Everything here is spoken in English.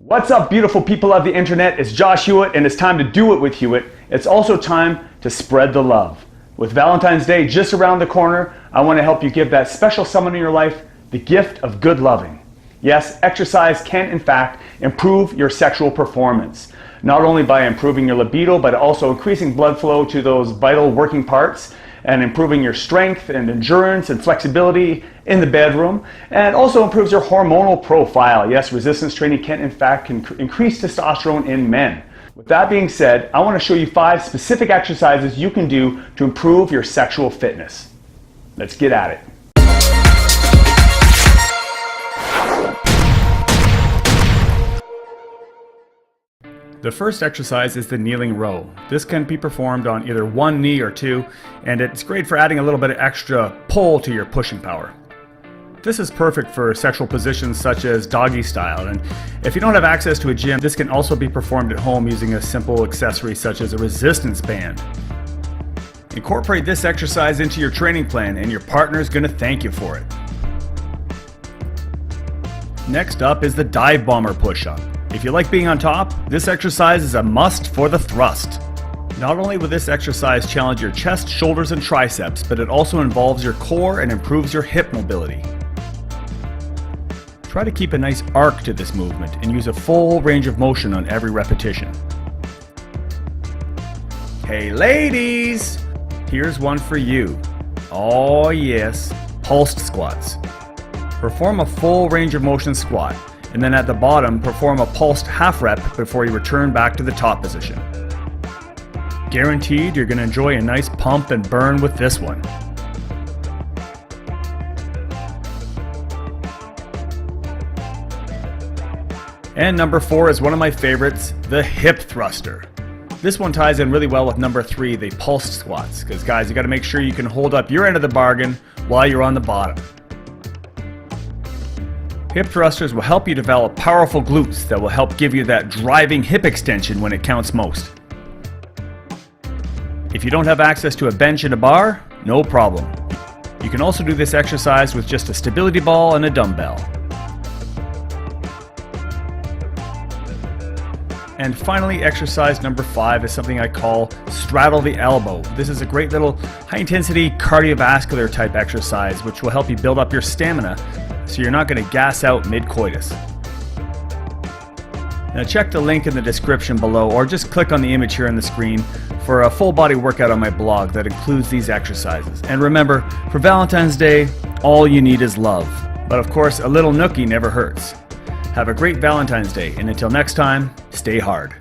What's up, beautiful people of the internet? It's Josh Hewitt, and it's time to do it with Hewitt. It's also time to spread the love. With Valentine's Day just around the corner, I want to help you give that special someone in your life the gift of good loving. Yes, exercise can in fact improve your sexual performance, not only by improving your libido, but also increasing blood flow to those vital working parts and improving your strength and endurance and flexibility in the bedroom, and also improves your hormonal profile. Yes, resistance training can in fact increase testosterone in men. With that being said, I want to show you 5 specific exercises you can do to improve your sexual fitness. Let's get at it. The first exercise is the kneeling row. This can be performed on either one knee or two, and it's great for adding a little bit of extra pull to your pushing power. This is perfect for sexual positions such as doggy style, and if you don't have access to a gym, this can also be performed at home using a simple accessory such as a resistance band. Incorporate this exercise into your training plan and your partner is going to thank you for it. Next up is the dive bomber push-up. If you like being on top, this exercise is a must for the thrust. Not only will this exercise challenge your chest, shoulders, and triceps, but it also involves your core and improves your hip mobility. Try to keep a nice arc to this movement and use a full range of motion on every repetition. Hey ladies! Here's one for you. Oh yes, pulsed squats. Perform a full range of motion squat, and then at the bottom, perform a pulsed half rep before you return back to the top position. Guaranteed you're going to enjoy a nice pump and burn with this one. And number 4 is one of my favorites, the hip thruster. This one ties in really well with number 3, the pulsed squats, because guys, you got to make sure you can hold up your end of the bargain while you're on the bottom. Hip thrusters will help you develop powerful glutes that will help give you that driving hip extension when it counts most. If you don't have access to a bench and a bar, no problem. You can also do this exercise with just a stability ball and a dumbbell. And finally, exercise number 5 is something I call straddle the elbow. This is a great little high-intensity cardiovascular type exercise which will help you build up your stamina so you're not going to gas out mid-coitus. Now check the link in the description below or just click on the image here on the screen for a full body workout on my blog that includes these exercises. And remember, for Valentine's Day, all you need is love. But of course, a little nookie never hurts. Have a great Valentine's Day, and until next time, stay hard.